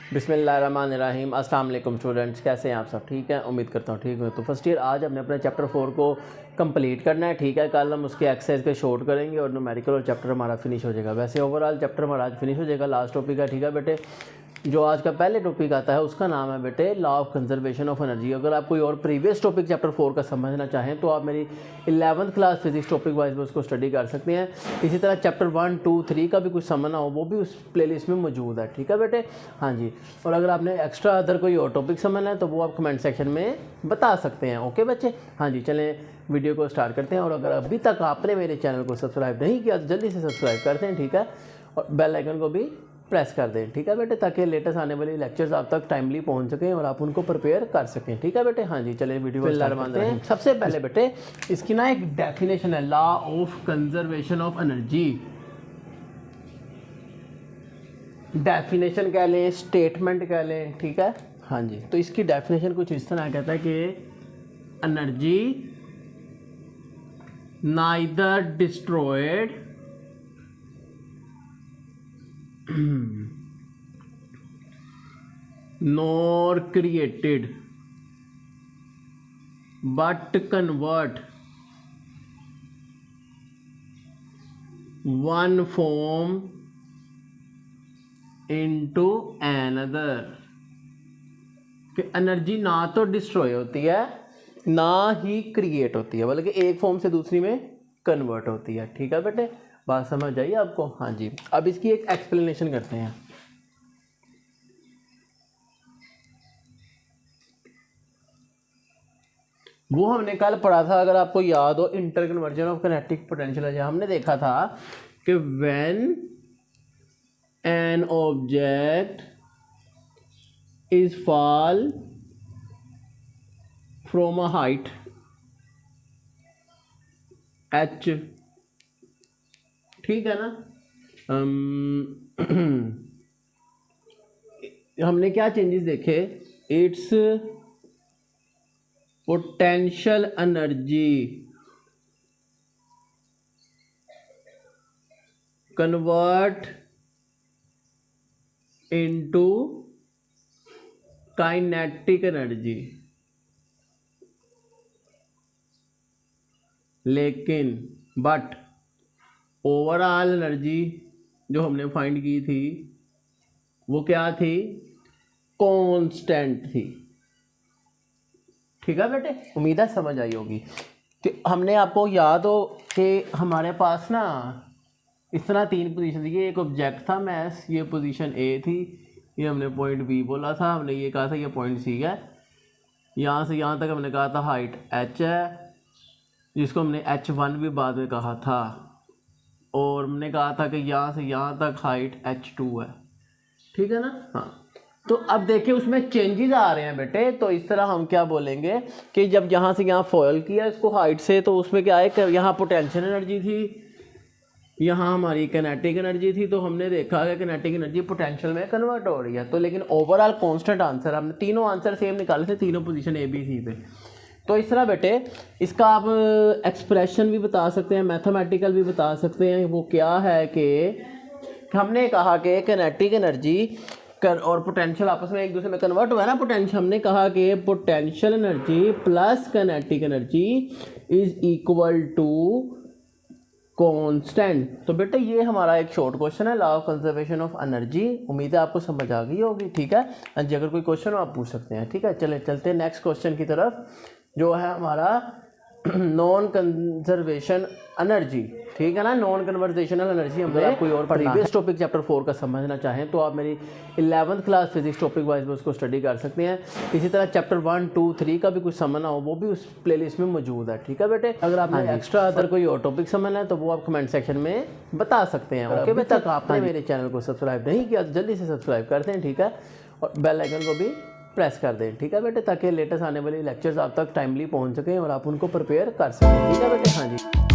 बिस्मिल्लाहिर्रहमानिर्रहीम। अस्सलाम वालेकुम स्टूडेंट्स, कैसे हैं आप सब? ठीक है, उम्मीद करता हूँ ठीक हो। तो फर्स्ट ईयर आज हमने अपने चैप्टर 4 को कंप्लीट करना है। ठीक है, कल हम उसके एक्सरसाइज के शॉर्ट करेंगे और न्यूमेरिकल और चैप्टर हमारा फिनिश हो जाएगा। वैसे ओवरऑल चैप्टर हमारा आज फिनिश हो जाएगा। लास्ट टॉपिक है, ठीक है बेटे। जो आज का पहले टॉपिक आता है उसका नाम है बेटे law of conservation of energy. अगर आप कोई और प्रीवियस टॉपिक चैप्टर 4 का समझना चाहें तो आप मेरी 11th class physics topic wise में उसको स्टडी कर सकते हैं। इसी तरह चैप्टर 1, 2, 3 का भी कुछ समझना हो वो भी उस प्लेलिस्ट में मौजूद है। ठीक है बेटे, हाँ जी। और अगर आपने एक्स्ट्रा अदर कोई और टॉपिक समझना है तो वो आप कमेंट सेक्शन में बता सकते हैं। ओके बच्चे, हाँ जी। चलें वीडियो को स्टार्ट करते हैं। और अगर अभी तक आपने मेरे चैनल को सब्सक्राइब नहीं किया तो जल्दी से सब्सक्राइब करते हैं, ठीक है। और बेल आइकन को भी प्रेस कर दें, ठीक है बेटे, ताकि लेटेस्ट आने वाली लेक्चर्स आप तक टाइमली पहुंच सकें और आप उनको प्रिपेयर कर सकें। ठीक है बेटे, हाँ जी। चलिए वीडियो को स्टार्ट करते हैं। सबसे पहले बेटे इसकी ना एक डेफिनेशन है, law of conservation of energy. Definition कह लें, स्टेटमेंट कह लें, ठीक है, हाँ जी। तो इसकी डेफिनेशन कुछ इस तरह कहता है कि energy neither destroyed nor created but convert one form into another। कि एनर्जी ना तो डिस्ट्रॉय होती है ना ही क्रिएट होती है, बल्कि एक फॉर्म से दूसरी में कन्वर्ट होती है। ठीक है बेटे, बात समझ आई आपको? हाँ जी। अब इसकी एक एक्सप्लेनेशन करते हैं। वो हमने कल पढ़ा था, अगर आपको याद हो, inter conversion of kinetic potential. हमने देखा था कि when an object is fall from a height h, ठीक है ना, हमने क्या चेंजेस देखे? It's potential energy convert into kinetic energy. लेकिन बट ओवरऑल एनर्जी जो हमने फाइंड की थी वो क्या थी? कांस्टेंट थी। ठीक है बेटे, उम्मीद है समझ आई होगी। कि हमने, आपको याद हो कि हमारे पास ना इस तरह 3 पोजीशन थी। ये एक ऑब्जेक्ट था मैस, ये पोजीशन ए थी, ये हमने पॉइंट बी बोला था, हमने ये कहा था ये पॉइंट सी है, यहाँ से यहाँ तक हमने कहा था हाइट h है, जिसको हमने h1 भी बाद में कहा था, और हमने कहा था कि यहाँ से यहाँ तक हाइट h2 है। ठीक है ना, हाँ। तो अब देखिए उसमें चेंजेस आ रहे हैं बेटे। तो इस तरह हम क्या बोलेंगे कि जब यहाँ से यहाँ फॉल किया इसको हाइट से, तो उसमें क्या है कि यहाँ पोटेंशियल एनर्जी थी, यहाँ हमारी काइनेटिक एनर्जी थी। तो हमने देखा कि काइनेटिक एनर्जी पोटेंशियल में कन्वर्ट हो रही है। तो लेकिन ओवरऑल कांस्टेंट आंसर, हमने तीनों आंसर सेम निकाले थे, तीनों पोजीशन ए बी सी पे। तो इस तरह बेटे इसका आप एक्सप्रेशन भी बता सकते हैं, मैथमेटिकल भी बता सकते हैं। वो क्या है कि हमने कहा कि काइनेटिक एनर्जी और पोटेंशियल आपस में एक दूसरे में कन्वर्ट हुआ है ना। पोटेंशियल, हमने कहा कि potential energy plus kinetic energy is equal to constant. तो बेटे ये हमारा एक शॉर्ट क्वेश्चन है, law of conservation of energy. उम्मीद है आपको समझ आ गई होगी, ठीक है। जी, अगर कोई क्वेश्चन हो आप पूछ सकते हैं, ठीक है। चले चलते हैं नेक्स्ट क्वेश्चन की तरफ, जो है हमारा नॉन कंजर्वेशन एनर्जी। ठीक है ना, नॉन कन्वर्जेशनल एनर्जी। हम अगर कोई और प्रीवियस टॉपिक चैप्टर 4 का समझना चाहें तो आप मेरी 11th class physics topic wise में उसको स्टडी कर सकते हैं। इसी तरह चैप्टर 1, 2, 3 का भी कुछ समझना हो वो भी उस प्लेलिस्ट में मौजूद है। ठीक है बेटे, अगर आपने एक्स्ट्रा अदर कोई और टॉपिक समझना है तो वो आप कमेंट सेक्शन में बता सकते हैं। ओके, अभी तक आपने मेरे चैनल को सब्सक्राइब नहीं किया तो जल्दी से सब्सक्राइब करते हैं, ठीक है। और बेल आइकन को भी प्रेस कर दें, ठीक है बेटे, ताकि लेटेस्ट आने वाली लेक्चर्स आप तक टाइमली पहुंच सकें और आप उनको प्रिपेयर कर सकें। ठीक है बेटे, हाँ जी।